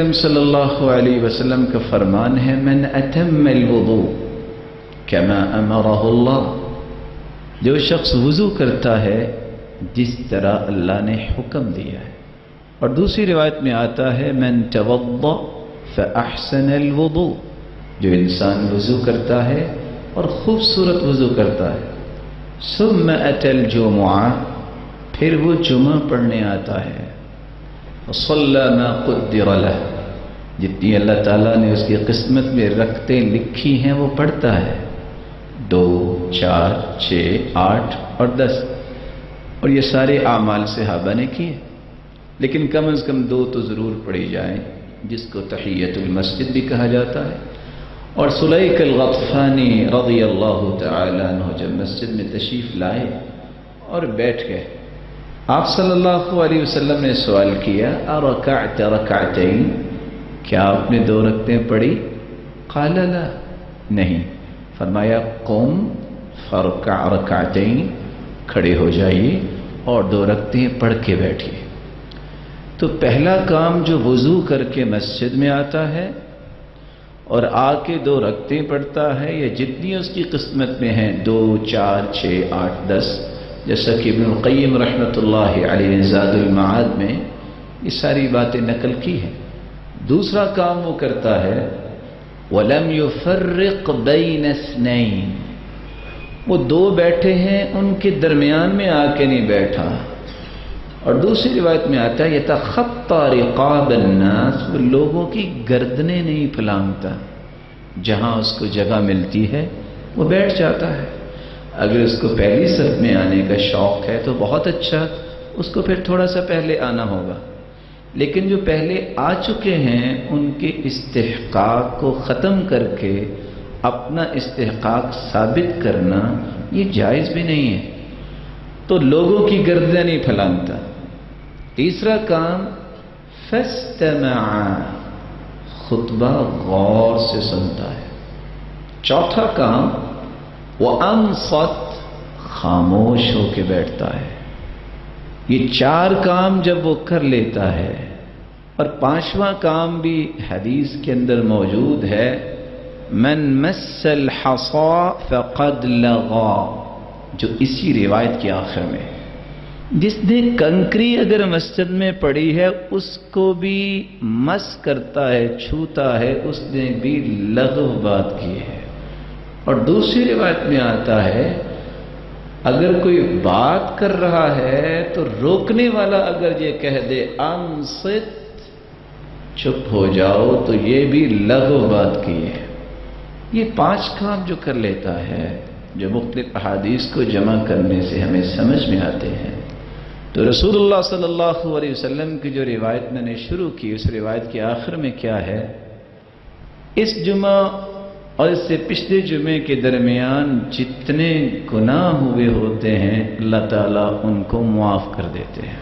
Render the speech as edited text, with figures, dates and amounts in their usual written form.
اکرم صلی اللہ علیہ وسلم کا فرمان ہے من اتم الوضو کما امرہ اللہ، جو شخص وضو کرتا ہے جس طرح اللہ نے حکم دیا ہے. اور دوسری روایت میں آتا ہے من توضأ فاحسن الوضوء، جو انسان وضو کرتا ہے اور خوبصورت وضو کرتا ہے. ثم اتى الجمعہ، پھر وہ جمعہ پڑھنے آتا ہے. وصلى ما قدر له، جتنی اللہ تعالیٰ نے اس کی قسمت میں رکھتے لکھی ہیں وہ پڑھتا ہے، 2 4 6 8 اور 10. اور یہ سارے اعمال صحابہ نے کیے، لیکن کم از کم 2 تو ضرور پڑھی جائیں، جس کو تحیۃ المسجد بھی کہا جاتا ہے. اور سلیک الغطفانی رضی اللہ تعالی عنہ جب مسجد میں تشریف لائے اور بیٹھ گئے، آپ صلی اللہ علیہ وسلم نے سوال کیا ارکعت رکعتین، کیا آپ نے 2 رکعتیں پڑھی؟ قال لا، نہیں. فرمایا قم فرکع رکعتین، کھڑے ہو جائیے اور 2 رکعتیں پڑھ کے بیٹھیے. تو پہلا کام جو وضو کر کے مسجد میں آتا ہے اور آ کے 2 رکعتیں پڑھتا ہے، یا جتنی اس کی قسمت میں ہیں 2 4 6 8 10، جیسا کہ ابن القیم رحمۃ اللہ علیہ زاد المعاد میں یہ ساری باتیں نقل کی ہیں. دوسرا کام وہ کرتا ہے وَلَمْ يُفَرِّقْ بَيْنَ اثْنَيْنِ، وہ 2 بیٹھے ہیں ان کے درمیان میں آ کے نہیں بیٹھا. اور دوسری روایت میں آتا ہے يَتَخَطَّى رِقَابَ النَّاسِ، وہ لوگوں کی گردنیں نہیں پھلانگتا، جہاں اس کو جگہ ملتی ہے وہ بیٹھ جاتا ہے. اگر اس کو پہلی صف میں آنے کا شوق ہے تو بہت اچھا، اس کو پھر تھوڑا سا پہلے آنا ہوگا. لیکن جو پہلے آ چکے ہیں ان کے استحقاق کو ختم کر کے اپنا استحقاق ثابت کرنا یہ جائز بھی نہیں ہے، تو لوگوں کی گردنیں نہیں پھلانگتا. تیسرا کام فاستمع، خطبہ غور سے سنتا ہے. چوتھا کام وَأَنصَتْ، خاموش ہو کے بیٹھتا ہے. یہ 4 کام جب وہ کر لیتا ہے، اور 5واں کام بھی حدیث کے اندر موجود ہے من مس الحصى فقد لغى، جو اسی روایت کے آخر میں، جس نے کنکری اگر مسجد میں پڑی ہے اس کو بھی مس کرتا ہے، چھوتا ہے، اس نے بھی لغو بات کی ہے. اور دوسری روایت میں آتا ہے اگر کوئی بات کر رہا ہے تو روکنے والا اگر یہ کہہ دے انصت، چپ ہو جاؤ، تو یہ بھی لغو بات کی ہے. یہ 5 کام جو کر لیتا ہے، جو مختلف احادیث کو جمع کرنے سے ہمیں سمجھ میں آتے ہیں. تو رسول اللہ صلی اللہ علیہ وسلم کی جو روایت میں نے شروع کی، اس روایت کے آخر میں کیا ہے؟ اس جمعہ اور اس سے پچھلے جمعے کے درمیان جتنے گناہ ہوئے ہوتے ہیں اللہ تعالیٰ ان کو معاف کر دیتے ہیں.